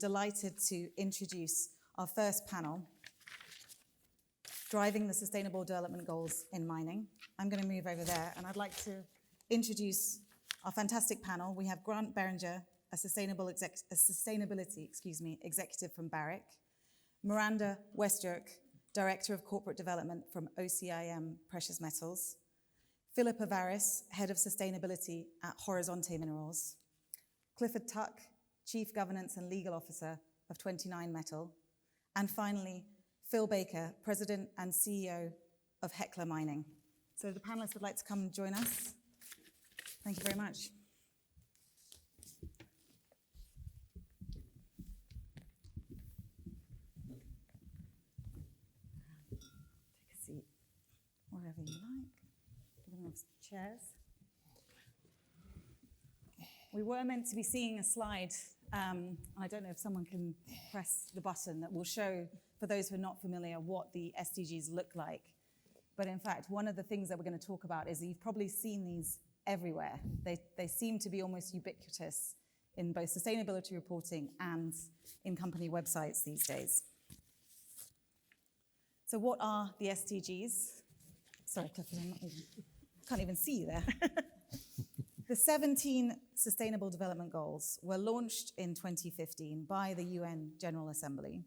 delighted to introduce our first panel, Driving the Sustainable Development Goals in Mining. I'm going to move over there, and I'd like to introduce our fantastic panel. We have Grant Beringer, a sustainability executive from Barrick, Miranda Werstiuk, Director of Corporate Development from OCIM Precious Metals, Philipa Varris, Head of Sustainability at Horizonte Minerals, Clifford, Chief Governance and Legal Officer of 29 Metal, and finally, Phil Baker, President and CEO of Hecla Mining. So the panelists would like to come and join us. Thank you very much. Take a seat wherever you like. Give them chairs. We were meant to be seeing a slide. I don't know if someone can press the button that will show, for those who are not familiar, what the SDGs look like. But in fact, one of the things that we're going to talk about is that you've probably seen these everywhere. They seem to be almost ubiquitous in both sustainability reporting and in company websites these days. So what are the SDGs? Sorry, Clifford, can't even see you there. The 17 Sustainable Development Goals were launched in 2015 by the UN General Assembly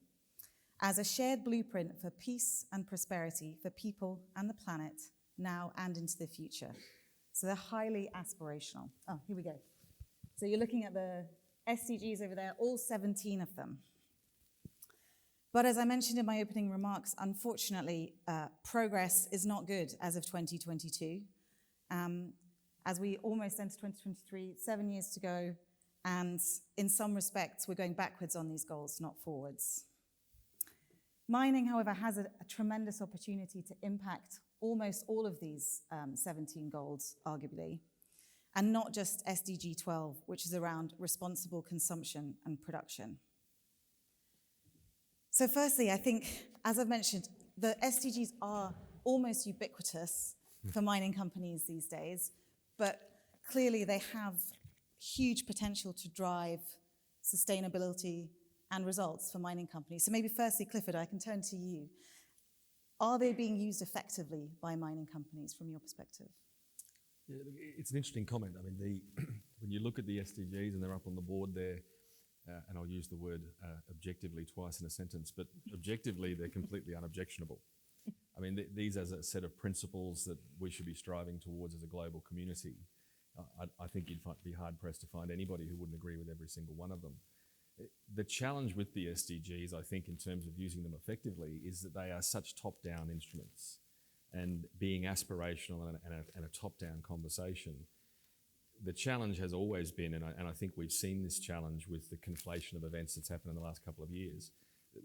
as a shared blueprint for peace and prosperity for people and the planet now and into the future. So they're highly aspirational. Oh, here we go. So you're looking at the SDGs over there, all 17 of them. But as I mentioned in my opening remarks, unfortunately, progress is not good as of 2022. As we almost enter 2023, 7 years to go, and in some respects, we're going backwards on these goals, not forwards. Mining, however, has a tremendous opportunity to impact almost all of these 17 goals, arguably, and not just SDG 12, which is around responsible consumption and production. So firstly, I think, as I've mentioned, the SDGs are almost ubiquitous for mining companies these days, but clearly they have huge potential to drive sustainability and results for mining companies. So maybe firstly, Clifford, I can turn to you. Are they being used effectively by mining companies from your perspective? Yeah, it's an interesting comment. I mean, when you look at the SDGs and they're up on the board there, and I'll use the word objectively twice in a sentence, but objectively they're completely unobjectionable. I mean, these as a set of principles that we should be striving towards as a global community. I think you'd be hard-pressed to find anybody who wouldn't agree with every single one of them. The challenge with the SDGs, I think, in terms of using them effectively, is that they are such top-down instruments. And being aspirational and a top-down conversation, the challenge has always been, and I think we've seen this challenge with the conflation of events that's happened in the last couple of years,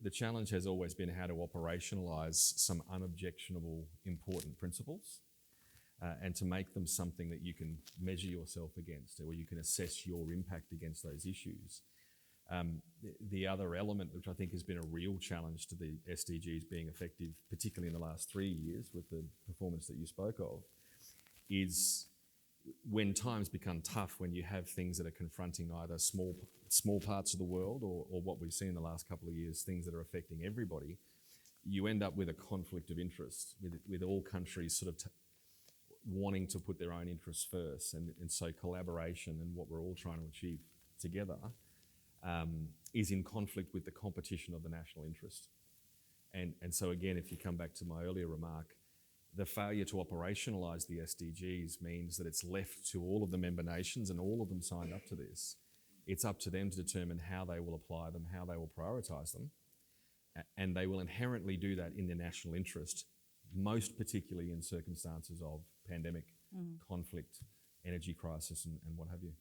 the challenge has always been how to operationalise some unobjectionable, important principles and to make them something that you can measure yourself against, or you can assess your impact against those issues. The other element, which I think has been a real challenge to the SDGs being effective, particularly in the last 3 years with the performance that you spoke of, is when times become tough, when you have things that are confronting either small parts of the world or what we've seen in the last couple of years, things that are affecting everybody, you end up with a conflict of interest, with all countries sort of wanting to put their own interests first. And so collaboration and what we're all trying to achieve together is in conflict with the competition of the national interest. And so again, if you come back to my earlier remark, the failure to operationalise the SDGs means that it's left to all of the member nations, and all of them signed up to this. It's up to them to determine how they will apply them, how they will prioritise them, and they will inherently do that in their national interest, most particularly in circumstances of pandemic, conflict, energy crisis, and what have you.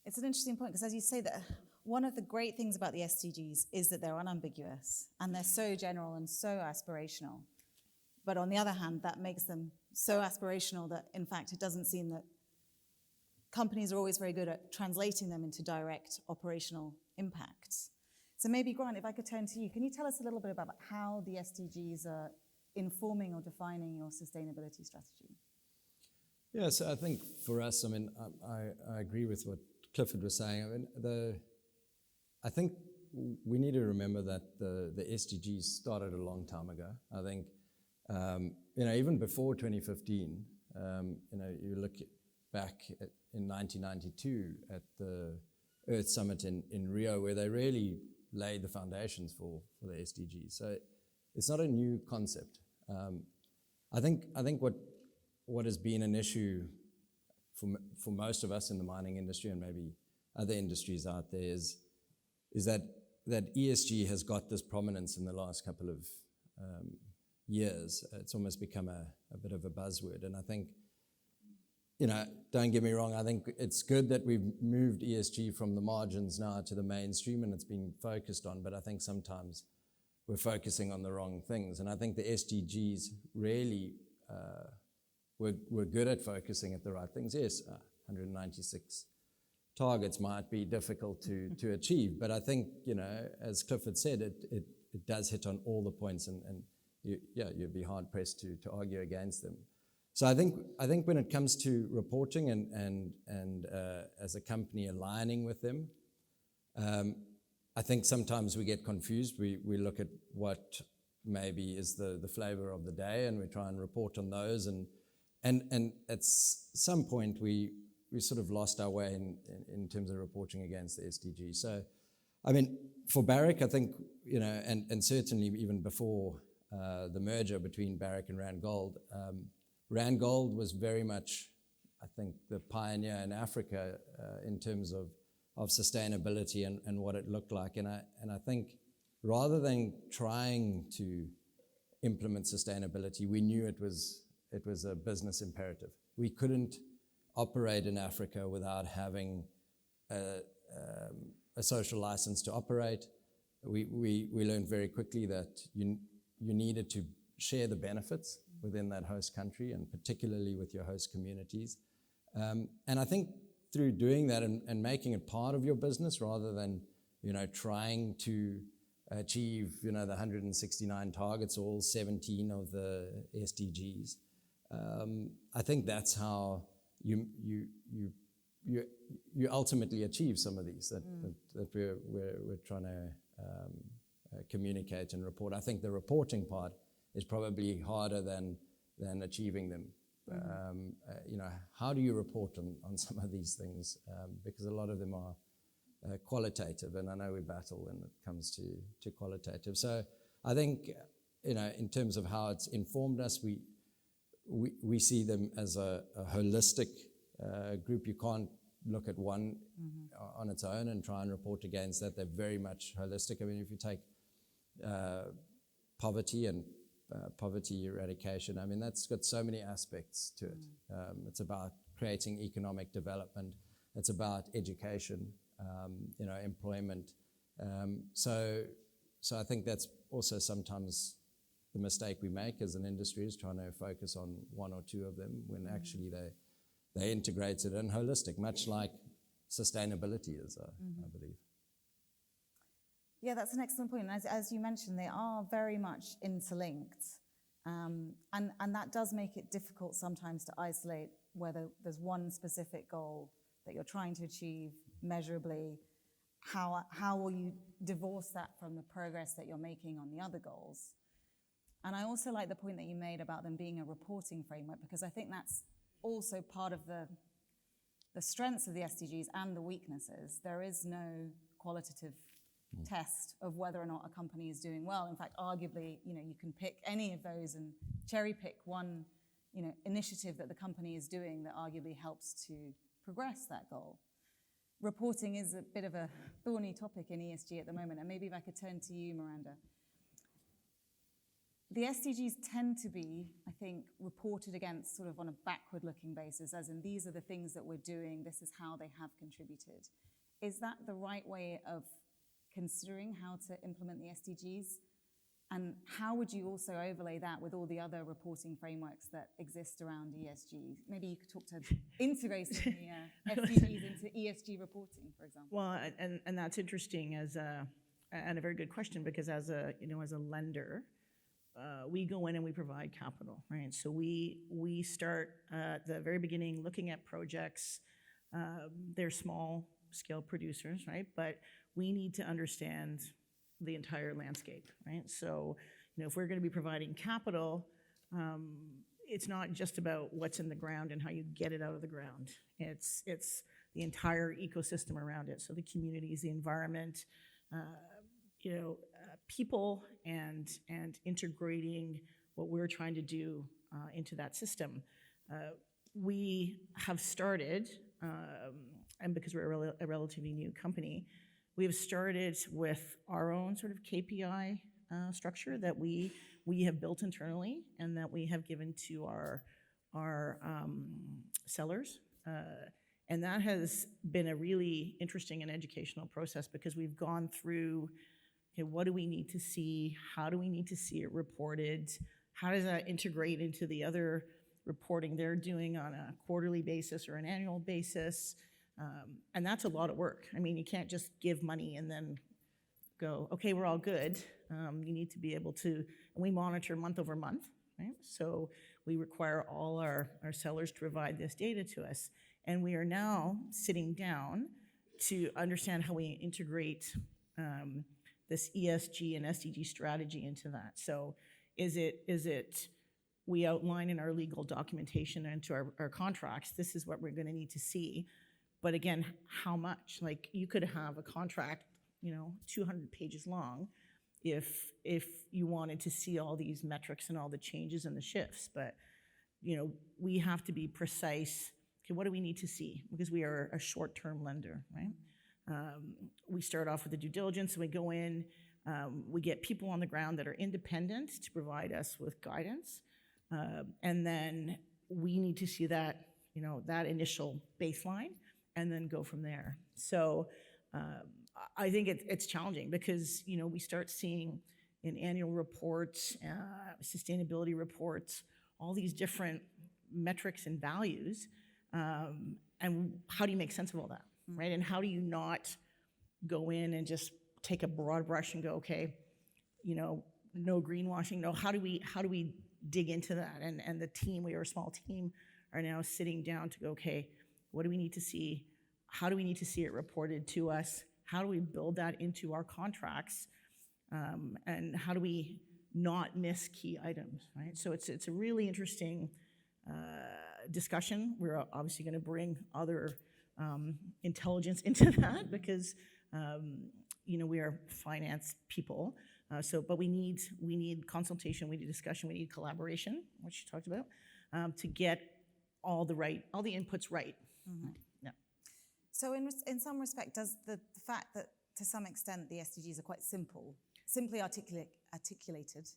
It's an interesting point, because as you say, that one of the great things about the SDGs is that they're unambiguous and they're so general and so aspirational. But on the other hand, that makes them so aspirational that, in fact, it doesn't seem that companies are always very good at translating them into direct operational impacts. So maybe, Grant, if I could turn to you, can you tell us a little bit about how the SDGs are informing or defining your sustainability strategy? Yes, I think for us, I mean, I agree with what Clifford was saying. I mean, I think we need to remember that the SDGs started a long time ago. I think, even before 2015, you look back in 1992 at the Earth Summit in Rio, where they really laid the foundations for the SDGs. So it's not a new concept. I think what has been an issue for most of us in the mining industry and maybe other industries out there is that ESG has got this prominence in the last couple of years. It's almost become a bit of a buzzword. And I think, don't get me wrong, I think it's good that we've moved ESG from the margins now to the mainstream and it's been focused on, but I think sometimes we're focusing on the wrong things. And I think the SDGs really we're good at focusing at the right things. Yes, 196 targets might be difficult to achieve, but I think, as Clifford said, it does hit on all the points, and you'd be hard pressed to argue against them. So I think when it comes to reporting and as a company aligning with them, I think sometimes we get confused. We look at what maybe is the flavor of the day, and we try and report on those, and at some point we sort of lost our way in terms of reporting against the SDG. So, I mean, for Barrick, I think, and certainly even before the merger between Barrick and Randgold, Randgold was very much, I think, the pioneer in Africa in terms of sustainability and what it looked like. And I think rather than trying to implement sustainability, we knew it was a business imperative. We couldn't operate in Africa without having a social license to operate. We learned very quickly that you needed to share the benefits within that host country, and particularly with your host communities. And I think through doing that and making it part of your business rather than, trying to achieve, the 169 targets, all 17 of the SDGs, I think that's how you ultimately achieve some of these that we're trying to communicate and report. I think the reporting part is probably harder than achieving them. How do you report on some of these things? Because a lot of them are qualitative, and I know we battle when it comes to qualitative. So I think, in terms of how it's informed us, we see them as a holistic group. You can't look at one on its own and try and report against that. They're very much holistic. I mean, if you take poverty and poverty eradication, I mean, that's got so many aspects to it. It's about creating economic development. It's about education, employment. So I think that's also sometimes the mistake we make as an industry, is trying to focus on one or two of them when actually they integrated and holistic, much like sustainability is, I believe. Yeah, that's an excellent point. And as you mentioned, they are very much interlinked. And that does make it difficult sometimes to isolate whether there's one specific goal that you're trying to achieve measurably. How will you divorce that from the progress that you're making on the other goals? And I also like the point that you made about them being a reporting framework, because I think that's also part of the strengths of the SDGs and the weaknesses. There is no qualitative test of whether or not a company is doing well. In fact, arguably, you can pick any of those and cherry pick one, initiative that the company is doing that arguably helps to progress that goal. Reporting is a bit of a thorny topic in ESG at the moment, and maybe if I could turn to you, Miranda. The SDGs tend to be, I think, reported against sort of on a backward-looking basis, as in these are the things that we're doing, this is how they have contributed. Is that the right way of considering how to implement the SDGs? And how would you also overlay that with all the other reporting frameworks that exist around ESG? Maybe you could talk to integrating the SDGs into ESG reporting, for example. Well, and that's interesting and a very good question, because as a lender, we go in and we provide capital, right? So we start at the very beginning looking at projects. They're small scale producers, right? But we need to understand the entire landscape, right? So, if we're going to be providing capital, it's not just about what's in the ground and how you get it out of the ground. It's the entire ecosystem around it. So the communities, the environment, people, and integrating what we're trying to do into that system. We have started, and because we're a relatively new company, we have started with our own sort of KPI structure that we have built internally and that we have given to our sellers. And that has been a really interesting and educational process because we've gone through, okay, what do we need to see? How do we need to see it reported? How does that integrate into the other reporting they're doing on a quarterly basis or an annual basis? And that's a lot of work. I mean, you can't just give money and then go, okay, we're all good. You need to be able to, and we monitor month over month, right? So we require all our sellers to provide this data to us. And we are now sitting down to understand how we integrate this ESG and SDG strategy into that. So is it we outline in our legal documentation and to our contracts, this is what we're going to need to see. But again, how much? Like, you could have a contract, 200 pages long if you wanted to see all these metrics and all the changes and the shifts. But, we have to be precise. Okay, what do we need to see? Because we are a short-term lender, right? We start off with the due diligence, and we go in, we get people on the ground that are independent to provide us with guidance. And then we need to see that, that initial baseline and then go from there. So I think it's challenging because, we start seeing in annual reports, sustainability reports, all these different metrics and values. And how do you make sense of all that, right? And how do you not go in and just take a broad brush and go, okay, no greenwashing, no, how do we dig into that? And the team, we are a small team, are now sitting down to go, okay, what do we need to see? How do we need to see it reported to us? How do we build that into our contracts? And how do we not miss key items, right? So it's a really interesting discussion. We're obviously going to bring other intelligence into that because we are finance people. But we need consultation, we need discussion, we need collaboration, which you talked about, to get all the inputs right. Mm-hmm. Yeah. So in some respect, does the fact that to some extent the SDGs are quite simply articulated,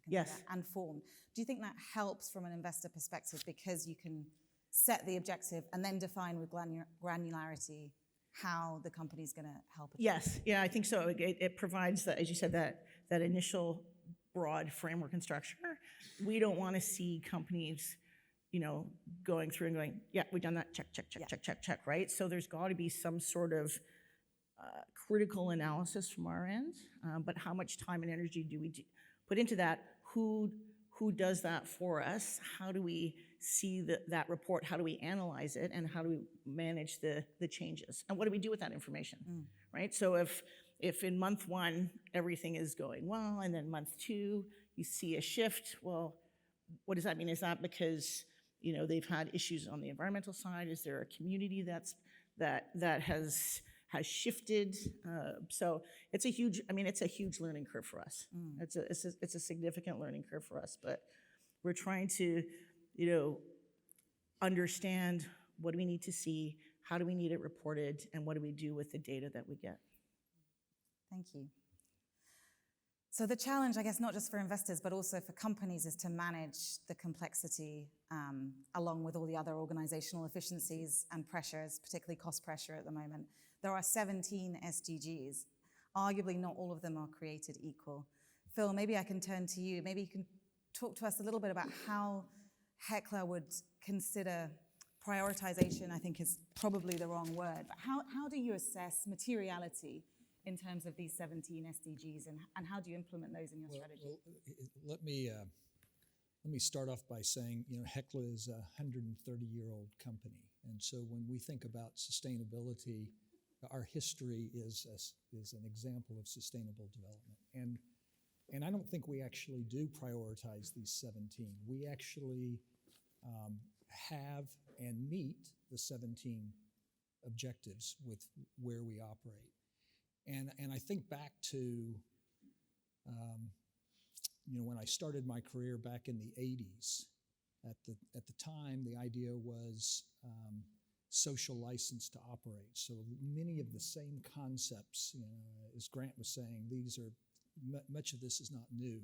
yes, and formed, do you think that helps from an investor perspective because you can set the objective and then define with granularity how the company's going to help achieve? Yes, yeah, I think so. It provides that, as you said, that initial broad framework and structure. We don't want to see companies, going through and going, yeah, we've done that, check, right? So there's got to be some sort of critical analysis from our end, but how much time and energy do we put into that? Who does that for us? How do we see that report? How do we analyze it? And how do we manage the changes? And what do we do with that information, right? So if in month 1, everything is going well, and then month 2, you see a shift, well, what does that mean? Is that because, they've had issues on the environmental side? Is there a community that has shifted? So it's a huge learning curve for us. It's a significant learning curve for us, but we're trying to, understand what do we need to see, how do we need it reported, and what do we do with the data that we get. Thank you. So the challenge, I guess, not just for investors, but also for companies is to manage the complexity along with all the other organizational efficiencies and pressures, particularly cost pressure at the moment. There are 17 SDGs. Arguably, not all of them are created equal. Phil, maybe I can turn to you. Maybe you can talk to us a little bit about how Hecla would consider prioritization. I think is probably the wrong word, but how do you assess materiality in terms of these 17 SDGs, and how do you implement those in your strategy? Let me start off by saying, Hecla is a 130-year-old company, and so when we think about sustainability, our history is an example of sustainable development. And I don't think we actually do prioritize these 17. We actually have and meet the 17 objectives with where we operate. And I think back to, when I started my career back in the 80s, at the time, the idea was social license to operate. So many of the same concepts, as Grant was saying, much of this is not new.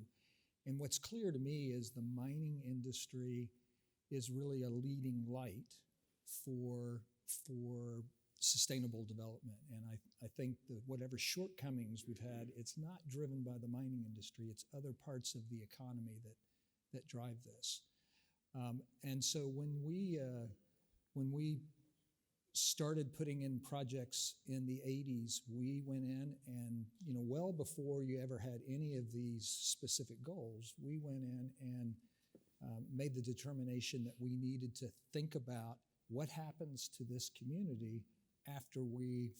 And what's clear to me is the mining industry is really a leading light for sustainable development. And I think that whatever shortcomings we've had, it's not driven by the mining industry, it's other parts of the economy that drive this. And so when we started putting in projects in the 80s, we went in and, well before you ever had any of these specific goals, we went in and made the determination that we needed to think about what happens to this community after we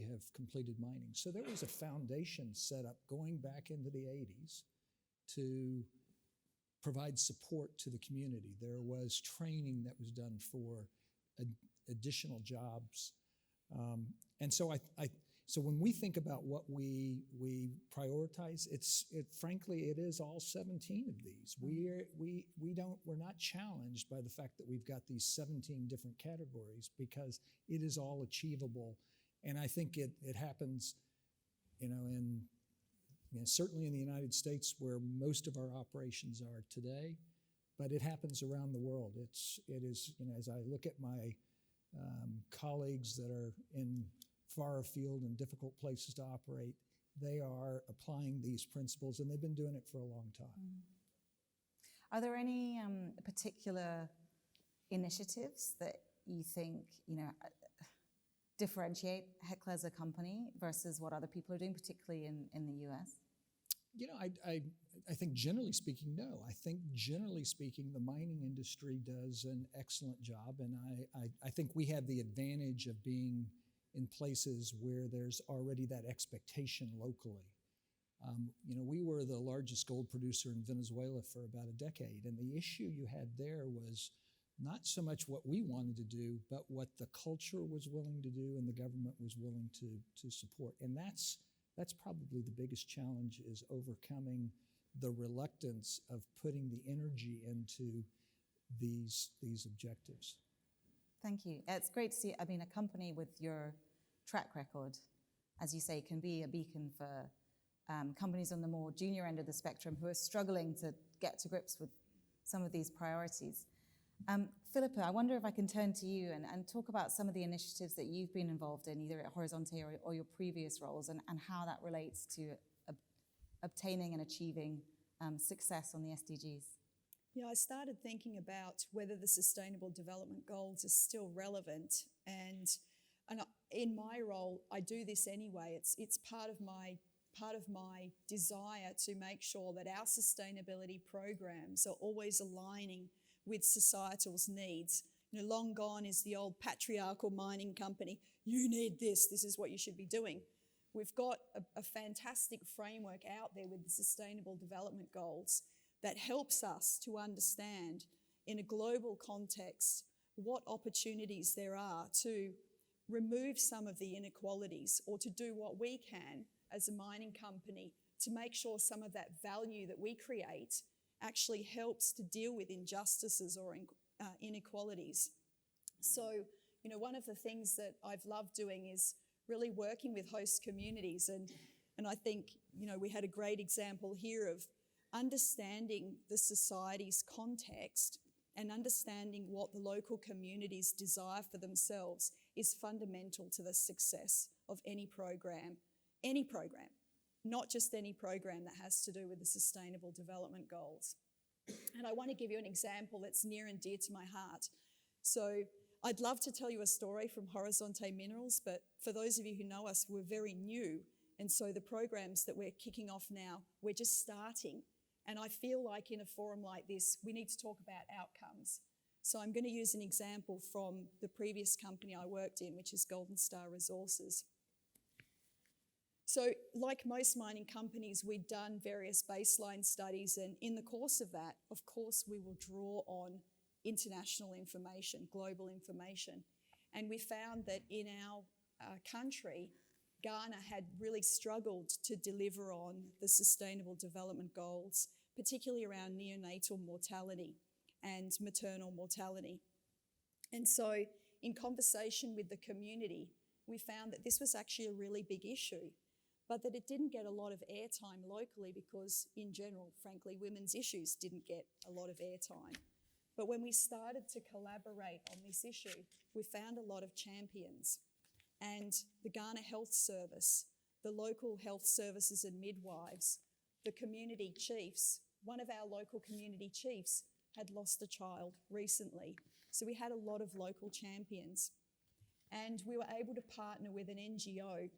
have completed mining. So there was a foundation set up going back into the 80s to provide support to the community. There was training that was done for additional jobs. And so so when we think about what we prioritize, frankly, it is all 17 of these. We're not challenged by the fact that we've got these 17 different categories because it is all achievable. And I think it happens, certainly in the United States where most of our operations are today, but it happens around the world. It is, as I look at my colleagues that are in far afield and difficult places to operate, they are applying these principles, and they've been doing it for a long time. Are there any particular initiatives that you think, differentiate Hecla as a company versus what other people are doing, particularly in the US? I think generally speaking, no. I think generally speaking, the mining industry does an excellent job, and I think we have the advantage of being in places where there's already that expectation locally. We were the largest gold producer in Venezuela for about a decade, and the issue you had there was not so much what we wanted to do, but what the culture was willing to do and the government was willing to support. And that's probably the biggest challenge, is overcoming the reluctance of putting the energy into these objectives. Thank you. It's great to see, a company with your track record, as you say, can be a beacon for companies on the more junior end of the spectrum who are struggling to get to grips with some of these priorities. Philipa, I wonder if I can turn to you and talk about some of the initiatives that you've been involved in, either at Horizonte or your previous roles, and how that relates to obtaining and achieving success on the SDGs. I started thinking about whether the Sustainable Development Goals are still relevant, and in my role, I do this anyway. It's part of my desire to make sure that our sustainability programs are always aligning with societal's needs. Long gone is the old patriarchal mining company. You need this. This is what you should be doing. We've got a fantastic framework out there with the Sustainable Development Goals that helps us to understand in a global context what opportunities there are to remove some of the inequalities, or to do what we can as a mining company to make sure some of that value that we create actually helps to deal with injustices or inequalities. So, one of the things that I've loved doing is really working with host communities, and I think, we had a great example here of understanding the society's context and understanding what the local communities desire for themselves is fundamental to the success of any program, not just any program that has to do with the Sustainable Development Goals. And I want to give you an example that's near and dear to my heart. So I'd love to tell you a story from Horizonte Minerals, but for those of you who know us, we're very new. And so the programs that we're kicking off now, we're just starting. And I feel like in a forum like this, we need to talk about outcomes. So I'm going to use an example from the previous company I worked in, which is Golden Star Resources. So like most mining companies, we'd done various baseline studies, and in the course of that, of course, we will draw on international information, global information. And we found that in our country, Ghana had really struggled to deliver on the Sustainable Development Goals, particularly around neonatal mortality and maternal mortality. And so in conversation with the community, we found that this was actually a really big issue, but that it didn't get a lot of airtime locally because, in general, frankly, women's issues didn't get a lot of airtime. But when we started to collaborate on this issue, we found a lot of champions. And the Ghana Health Service, the local health services and midwives, the community chiefs, one of our local community chiefs had lost a child recently. So we had a lot of local champions. And we were able to partner with an NGO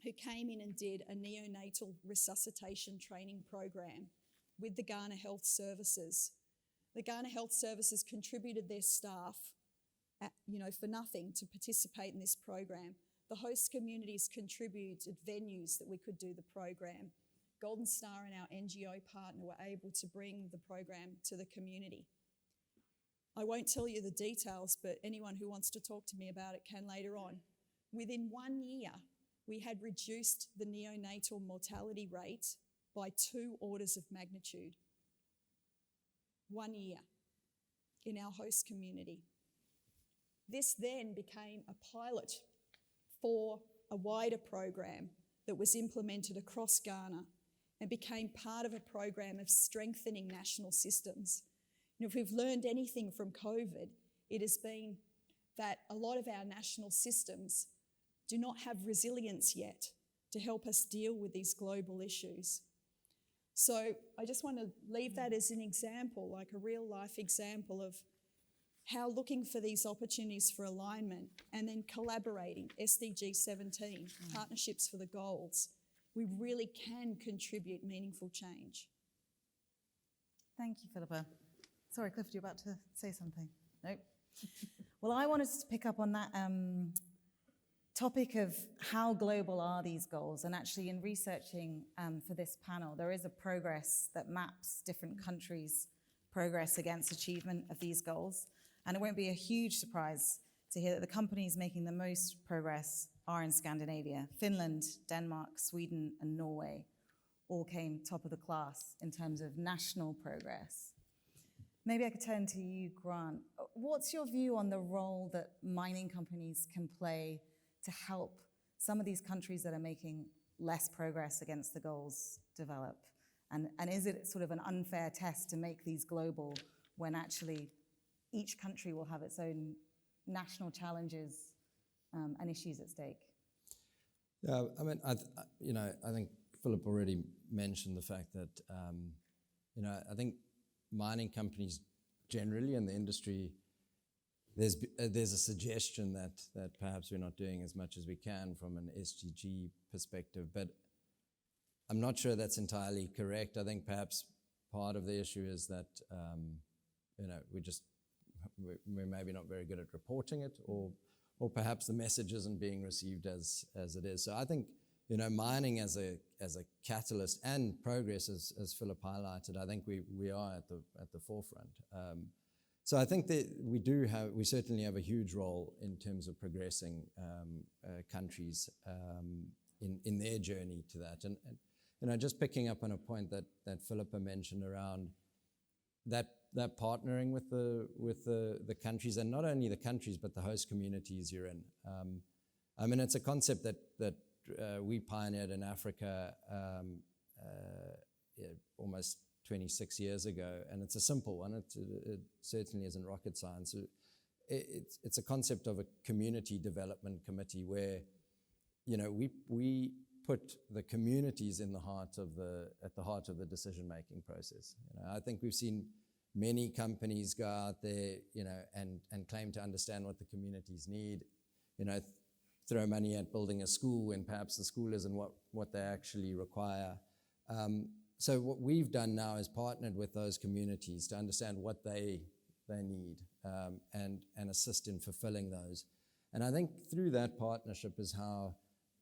who came in and did a neonatal resuscitation training program with the Ghana Health Services. The Ghana Health Services contributed their staff for nothing to participate in this program. The host communities contributed venues that we could do the program. Golden Star and our NGO partner were able to bring the program to the community. I won't tell you the details, but anyone who wants to talk to me about it can later on. Within 1 year, we had reduced the neonatal mortality rate by 2 orders of magnitude. 1 year in our host community. This then became a pilot for a wider program that was implemented across Ghana and became part of a program of strengthening national systems. If we've learned anything from COVID, it has been that a lot of our national systems do not have resilience yet to help us deal with these global issues. So I just want to leave that as an example, like a real life example of how looking for these opportunities for alignment and then collaborating, SDG 17, partnerships for the goals, we really can contribute meaningful change. Thank you, Philippa. Sorry, Clifford, you're about to say something. Nope. Well, I wanted to pick up on that topic of how global are these goals. And actually in researching for this panel, there is a progress that maps different countries' progress against achievement of these goals. And it won't be a huge surprise to hear that the companies making the most progress are in Scandinavia. Finland, Denmark, Sweden, and Norway all came top of the class in terms of national progress. Maybe I could turn to you, Grant. What's your view on the role that mining companies can play to help some of these countries that are making less progress against the goals develop? And is it sort of an unfair test to make these global when actually each country will have its own national challenges and issues at stake? Yeah, I mean, I think Philip already mentioned the fact that, I think mining companies generally in the industry, there's a suggestion that perhaps we're not doing as much as we can from an SDG perspective, but I'm not sure that's entirely correct. I think perhaps part of the issue is that, we're maybe not very good at reporting it, or perhaps the message isn't being received as it is. So I think, mining as a catalyst and progress, as Philip highlighted, I think we are at the forefront. So I think that we certainly have a huge role in terms of progressing countries in their journey to that. And just picking up on a point that Philippa mentioned around that partnering with the countries, and not only the countries but the host communities you're in. I mean, it's a concept that we pioneered in Africa almost 26 years ago, and it's a simple one. It certainly isn't rocket science. It's a concept of a community development committee where, we put the communities at the heart of the decision-making process. I think we've seen many companies go out there, and claim to understand what the communities need, throw money at building a school when perhaps the school isn't what they actually require. So what we've done now is partnered with those communities to understand what they need, and assist in fulfilling those. And I think through that partnership is how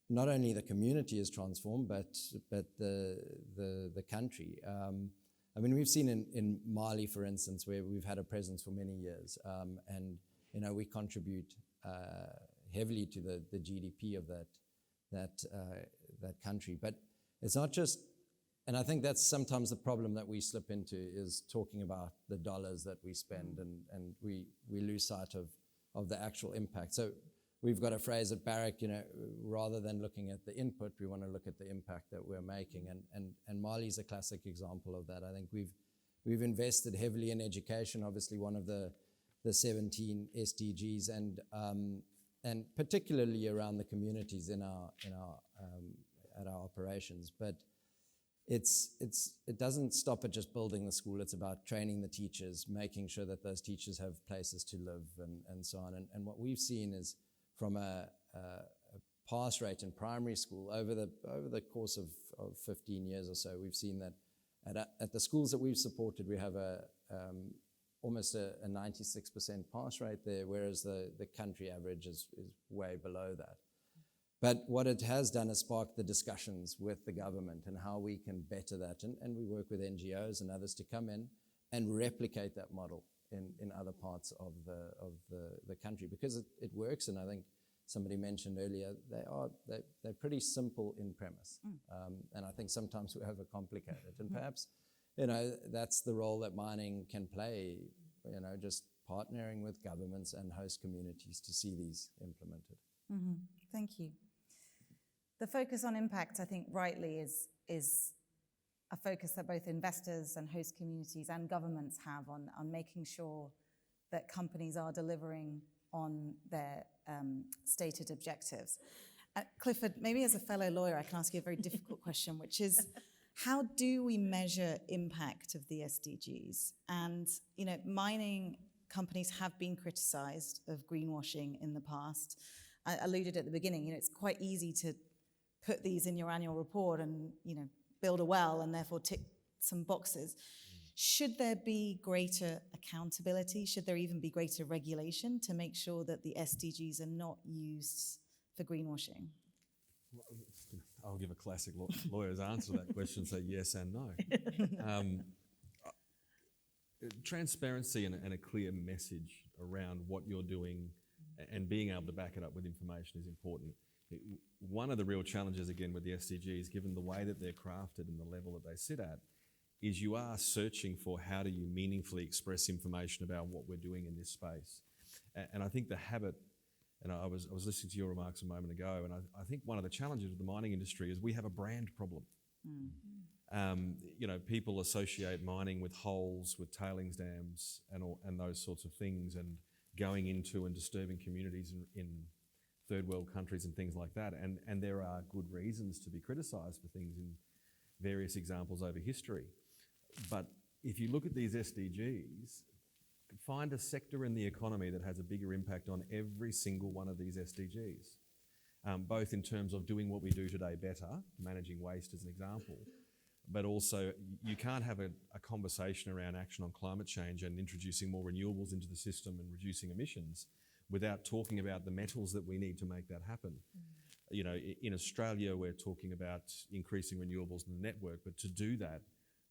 not only the community is transformed, but the country. I mean, we've seen in Mali, for instance, where we've had a presence for many years, and we contribute heavily to the GDP of that country. But it's not just, and I think that's sometimes the problem that we slip into, is talking about the dollars that we spend, and we lose sight of the actual impact. So we've got a phrase at Barrick, rather than looking at the input, we want to look at the impact that we're making. And Mali's a classic example of that. I think we've invested heavily in education, obviously one of the 17 SDGs, and particularly around the communities at our operations. But it doesn't stop at just building the school. It's about training the teachers, making sure that those teachers have places to live, and so on. And what we've seen is, from a pass rate in primary school over the course of 15 years or so, we've seen that at the schools that we've supported, we have almost a 96% pass rate there, whereas the country average is way below that. But what it has done is sparked the discussions with the government and how we can better that. And we work with NGOs and others to come in and replicate that model in other parts of the country, because it works. And I think somebody mentioned earlier, they're pretty simple in premise. And I think sometimes we overcomplicate it. And perhaps, that's the role that mining can play, just partnering with governments and host communities to see these implemented. Mm-hmm. Thank you. The focus on impact, I think rightly, is a focus that both investors and host communities and governments have on making sure that companies are delivering on their stated objectives. Clifford, maybe as a fellow lawyer, I can ask you a very difficult question, which is, how do we measure impact of the SDGs? And, mining companies have been criticized of greenwashing in the past. I alluded at the beginning, it's quite easy to put these in your annual report and, build a well and therefore tick some boxes. Should there be greater accountability? Should there even be greater regulation to make sure that the SDGs are not used for greenwashing? I'll give a classic lawyer's answer to that question, say yes and no. Transparency and a clear message around what you're doing and being able to back it up with information is important. One of the real challenges, again, with the SDGs, given the way that they're crafted and the level that they sit at, is you are searching for how do you meaningfully express information about what we're doing in this space. And I think the habit, and I was listening to your remarks a moment ago, and I think one of the challenges with the mining industry is we have a brand problem. People associate mining with holes, with tailings dams, and those sorts of things, and going into and disturbing communities in third world countries and things like that. And there are good reasons to be criticised for things in various examples over history. But if you look at these SDGs, find a sector in the economy that has a bigger impact on every single one of these SDGs, both in terms of doing what we do today better, managing waste as an example, but also you can't have a conversation around action on climate change and introducing more renewables into the system and reducing emissions without talking about the metals that we need to make that happen. In Australia, we're talking about increasing renewables in the network, but to do that,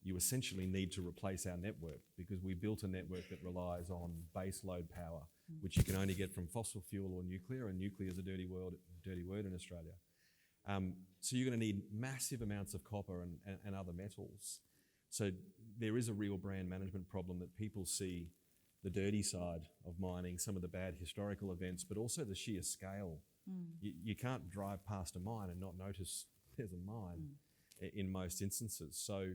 you essentially need to replace our network, because we built a network that relies on base load power, which you can only get from fossil fuel or nuclear, and nuclear is a dirty word in Australia. So you're going to need massive amounts of copper and other metals. So there is a real brand management problem that people see the dirty side of mining, some of the bad historical events, but also the sheer scale. You can't drive past a mine and not notice there's a mine in most instances. So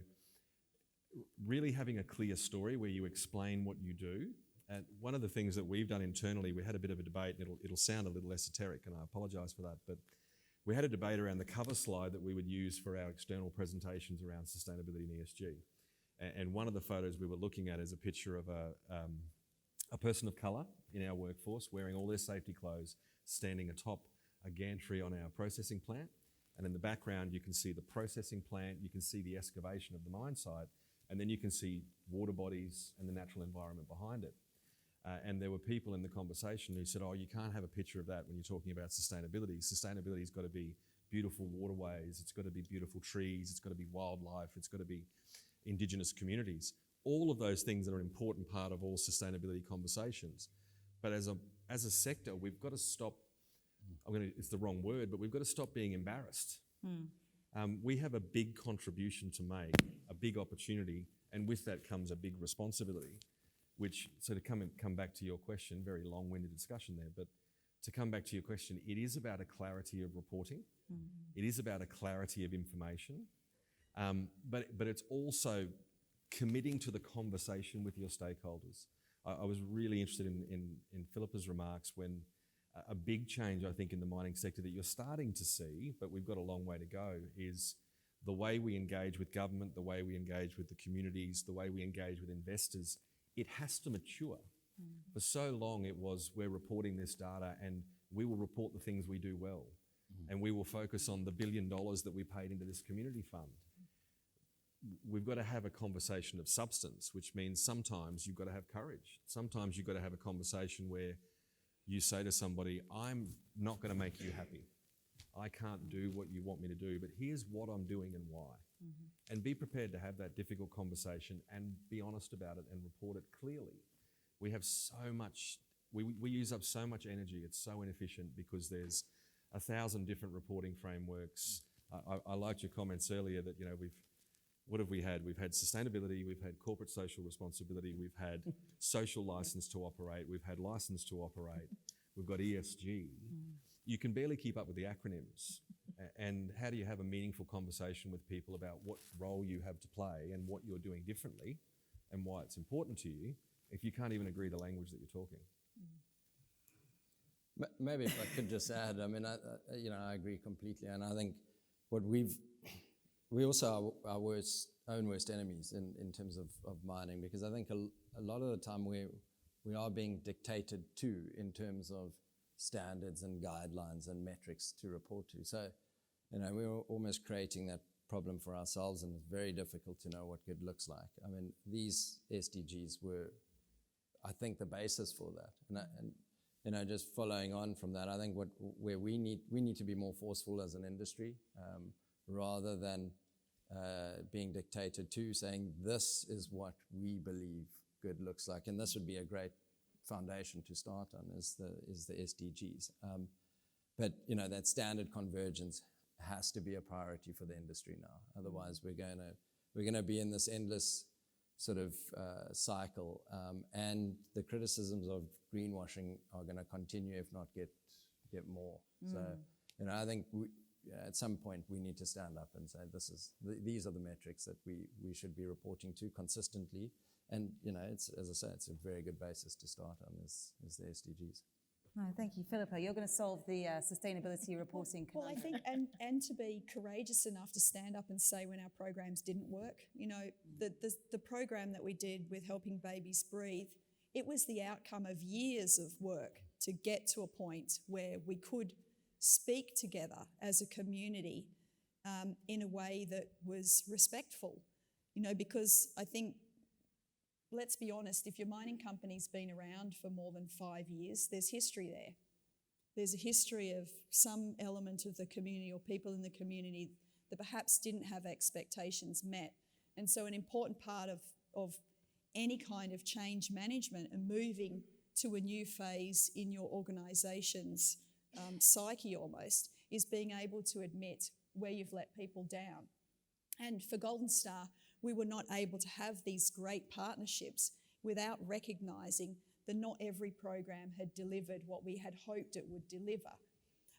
really having a clear story where you explain what you do. And one of the things that we've done internally, we had a bit of a debate, and it'll sound a little esoteric, and I apologise for that, but we had a debate around the cover slide that we would use for our external presentations around sustainability and ESG. And one of the photos we were looking at is a picture of a person of colour in our workforce wearing all their safety clothes, standing atop a gantry on our processing plant. And in the background, you can see the processing plant, you can see the excavation of the mine site, and then you can see water bodies and the natural environment behind it. And there were people in the conversation who said, oh, you can't have a picture of that when you're talking about sustainability. Sustainability's got to be beautiful waterways, it's got to be beautiful trees, it's got to be wildlife, it's got to be Indigenous communities. All of those things are an important part of all sustainability conversations. But as a sector, we've got to stop, it's the wrong word, but we've got to stop being embarrassed. We have a big contribution to make, a big opportunity, and with that comes a big responsibility, which, so to come back to your question, very long-winded discussion there, but to come back to your question, it is about a clarity of reporting. It is about a clarity of information, but it's also committing to the conversation with your stakeholders. I was really interested in Philipa's remarks when a big change, I think, in the mining sector that you're starting to see, but we've got a long way to go, is the way we engage with government, the way we engage with the communities, the way we engage with investors. It has to mature. For so long it was, we're reporting this data and we will report the things we do well. And we will focus on the $1 billion that we paid into this community fund. We've got to have a conversation of substance, which means sometimes you've got to have courage. Sometimes you've got to have a conversation where you say to somebody, I'm not going to make you happy. I can't do what you want me to do, but here's what I'm doing and why. And be prepared to have that difficult conversation and be honest about it and report it clearly. We have so much, we use up so much energy, it's so inefficient because there's 1,000 different reporting frameworks. I liked your comments earlier that, what have we had? We've had sustainability, we've had corporate social responsibility, we've had social license to operate, we've had license to operate, we've got ESG. You can barely keep up with the acronyms. And how do you have a meaningful conversation with people about what role you have to play and what you're doing differently and why it's important to you if you can't even agree the language that you're talking? Maybe if I could just add, I agree completely, and I think we also are our own worst enemies in terms of mining, because I think a lot of the time we are being dictated to in terms of standards and guidelines and metrics to report to. So, we're almost creating that problem for ourselves, and it's very difficult to know what good looks like. I mean, these SDGs were, I think, the basis for that. And just following on from that, I think where we need to be more forceful as an industry, rather than being dictated to, saying this is what we believe good looks like, and this would be a great foundation to start on is the SDGs. But that standard convergence has to be a priority for the industry now. Otherwise, we're going to be in this endless sort of cycle, and the criticisms of greenwashing are going to continue, if not get more. So, I think at some point we need to stand up and say these are the metrics that we should be reporting to consistently. And it's, as I say, it's a very good basis to start on is the SDGs. No, thank you, Philipa. You're going to solve the sustainability reporting Well, I conundrum. think, and to be courageous enough to stand up and say when our programs didn't work. The program that we did with Helping Babies Breathe, it was the outcome of years of work to get to a point where we could speak together as a community in a way that was respectful. Because I think, let's be honest, if your mining company's been around for more than 5 years, there's history there. There's a history of some element of the community or people in the community that perhaps didn't have expectations met. And so an important part of any kind of change management and moving to a new phase in your organisation's psyche almost is being able to admit where you've let people down. And for Golden Star, we were not able to have these great partnerships without recognising that not every program had delivered what we had hoped it would deliver.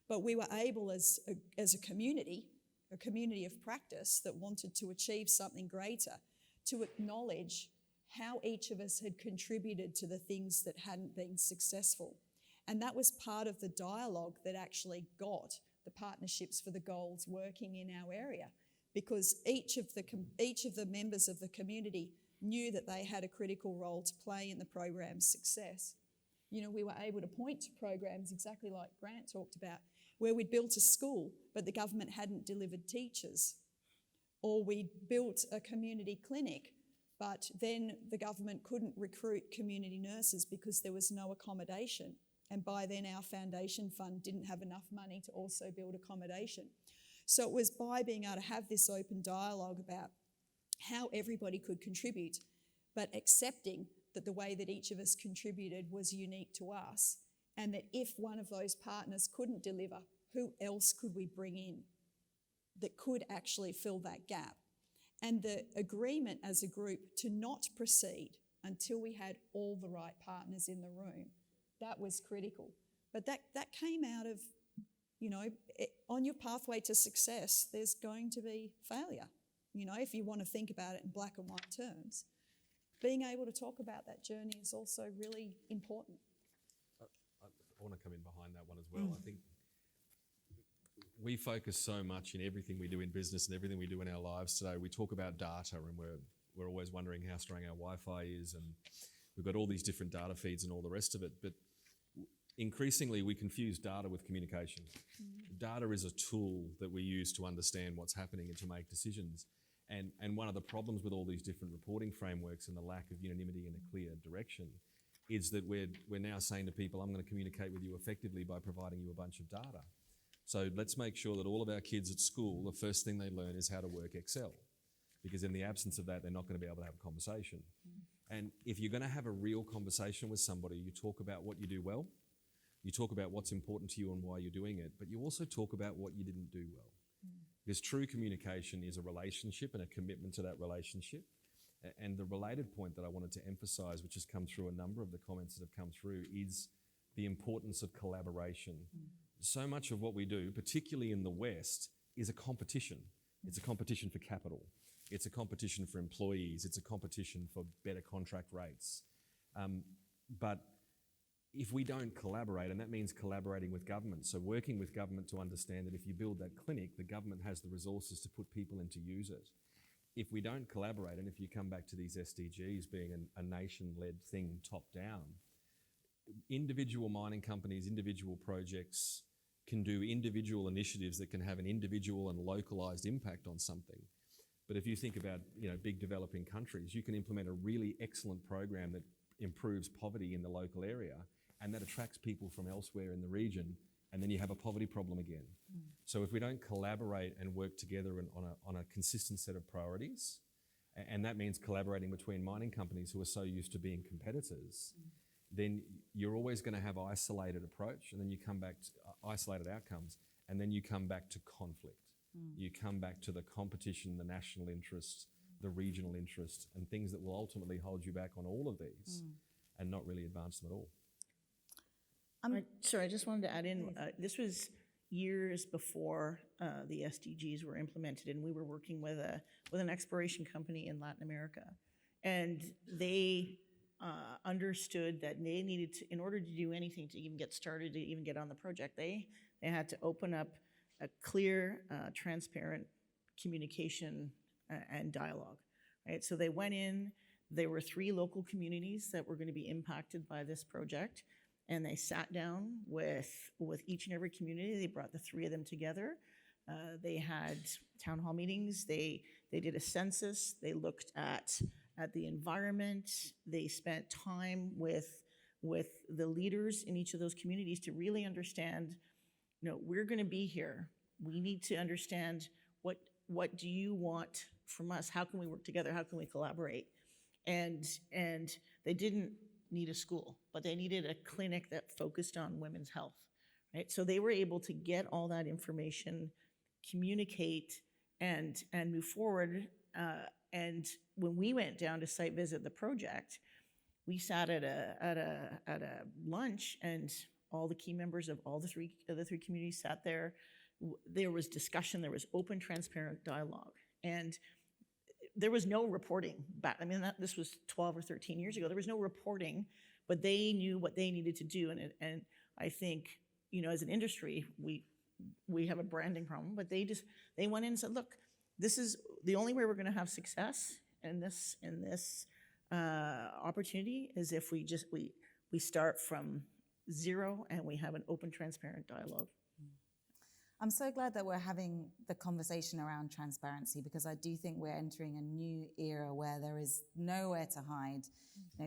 But we were able as a community of practice that wanted to achieve something greater, to acknowledge how each of us had contributed to the things that hadn't been successful. And that was part of the dialogue that actually got the Partnerships for the Goals working in our area, because each of the members of the community knew that they had a critical role to play in the program's success. We were able to point to programs exactly like Grant talked about, where we'd built a school, but the government hadn't delivered teachers. Or we built a community clinic, but then the government couldn't recruit community nurses because there was no accommodation. And by then our foundation fund didn't have enough money to also build accommodation. So it was by being able to have this open dialogue about how everybody could contribute, but accepting that the way that each of us contributed was unique to us, and that if one of those partners couldn't deliver, who else could we bring in that could actually fill that gap? And the agreement as a group to not proceed until we had all the right partners in the room, that was critical. But that came out of, on your pathway to success, there's going to be failure. If you want to think about it in black and white terms, being able to talk about that journey is also really important. I want to come in behind that one as well. I think we focus so much in everything we do in business and everything we do in our lives today. We talk about data, and we're always wondering how strong our Wi-Fi is, and we've got all these different data feeds and all the rest of it. But increasingly, we confuse data with communication. Data is a tool that we use to understand what's happening and to make decisions. And one of the problems with all these different reporting frameworks and the lack of unanimity and a clear direction is that we're now saying to people, I'm going to communicate with you effectively by providing you a bunch of data. So let's make sure that all of our kids at school, the first thing they learn is how to work Excel, because in the absence of that, they're not going to be able to have a conversation. And if you're going to have a real conversation with somebody, you talk about what you do well, you talk about what's important to you and why you're doing it, but you also talk about what you didn't do well. Because true communication is a relationship and a commitment to that relationship. And the related point that I wanted to emphasise, which has come through a number of the comments that have come through, is the importance of collaboration. So much of what we do, particularly in the West, is a competition. It's a competition for capital. It's a competition for employees. It's a competition for better contract rates. But if we don't collaborate, and that means collaborating with government, so working with government to understand that if you build that clinic, the government has the resources to put people in to use it. If we don't collaborate, and if you come back to these SDGs being a nation-led thing top-down, individual mining companies, individual projects can do individual initiatives that can have an individual and localised impact on something. But if you think about big developing countries, you can implement a really excellent program that improves poverty in the local area, and that attracts people from elsewhere in the region, and then you have a poverty problem again. So if we don't collaborate and work together on a consistent set of priorities, and that means collaborating between mining companies who are so used to being competitors, then you're always going to have isolated approach, and then you come back to isolated outcomes, and then you come back to conflict. You come back to the competition, the national interest, the regional interest, and things that will ultimately hold you back on all of these and not really advance them at all. Sorry, I just wanted to add in, this was years before the SDGs were implemented, and we were working with an exploration company in Latin America. And they understood that they needed to, in order to do anything, to even get started, to even get on the project, they had to open up a clear, transparent communication and dialogue, right? So they went in, there were 3 local communities that were going to be impacted by this project, and they sat down with each and every community. They brought the 3 of them together. They had town hall meetings. They did a census. They looked at the environment. They spent time with the leaders in each of those communities to really understand, we're going to be here. We need to understand what do you want from us? How can we work together? How can we collaborate? And they didn't need a school, but they needed a clinic that focused on women's health, right? So they were able to get all that information, communicate, and move forward. And when we went down to site visit the project, we sat at a lunch, and all the key members of all the three communities sat there. There was discussion. There was open, transparent dialogue, and there was no reporting back. I mean, this was 12 or 13 years ago. There was no reporting, but they knew what they needed to do. And I think, as an industry, we have a branding problem, but they went in and said, look, this is the only way we're going to have success in this opportunity is if we start from zero and we have an open, transparent dialogue. I'm so glad that we're having the conversation around transparency, because I do think we're entering a new era where there is nowhere to hide.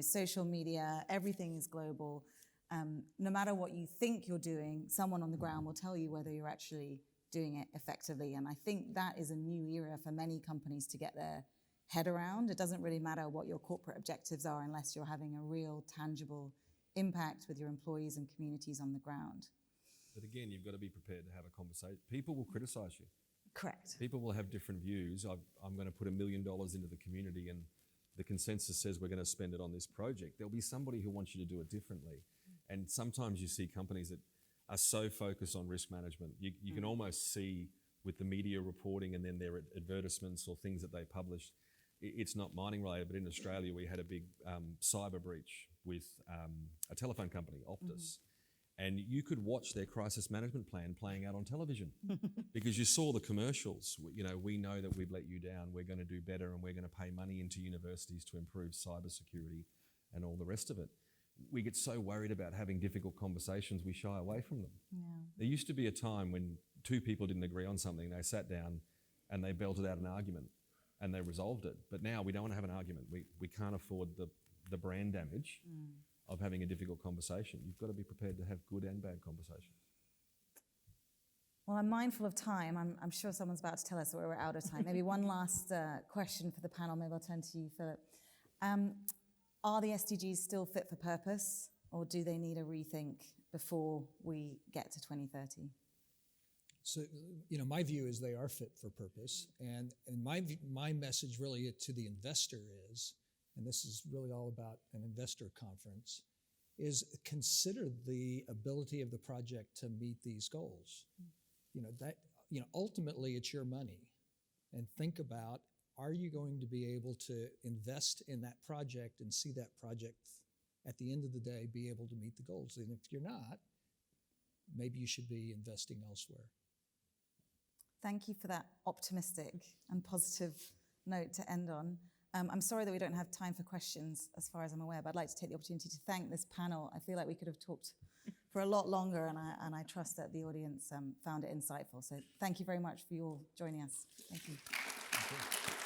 Social media, everything is global. No matter what you think you're doing, someone on the ground will tell you whether you're actually doing it effectively. And I think that is a new era for many companies to get their head around. It doesn't really matter what your corporate objectives are unless you're having a real tangible impact with your employees and communities on the ground. But again, you've got to be prepared to have a conversation. People will criticize you. Correct. People will have different views. I'm going to put $1 million into the community and the consensus says we're going to spend it on this project. There'll be somebody who wants you to do it differently. And sometimes you see companies that are so focused on risk management. You can almost see with the media reporting and then their advertisements or things that they publish, it's not mining related, but in Australia we had a big cyber breach with a telephone company, Optus. And you could watch their crisis management plan playing out on television because you saw the commercials. You know, we know that we've let you down. We're going to do better and we're going to pay money into universities to improve cybersecurity and all the rest of it. We get so worried about having difficult conversations, we shy away from them. Yeah. There used to be a time when two people didn't agree on something, they sat down and they belted out an argument and they resolved it. But now we don't want to have an argument. We can't afford the brand damage of having a difficult conversation. You've got to be prepared to have good and bad conversations. Well, I'm mindful of time. I'm sure someone's about to tell us that we're out of time. Maybe one last question for the panel. Maybe I'll turn to you, Philip. Are the SDGs still fit for purpose, or do they need a rethink before we get to 2030? So, you know, my view is they are fit for purpose. And my message really to the investor is, and this is really all about an investor conference, is consider the ability of the project to meet these goals. Ultimately it's your money. And think about, are you going to be able to invest in that project and see that project at the end of the day be able to meet the goals? And if you're not, maybe you should be investing elsewhere. Thank you for that optimistic and positive note to end on. I'm sorry that we don't have time for questions as far as I'm aware, but I'd like to take the opportunity to thank this panel. I feel like we could have talked for a lot longer, and I trust that the audience found it insightful. So thank you very much for your joining us. Thank you. Thank you.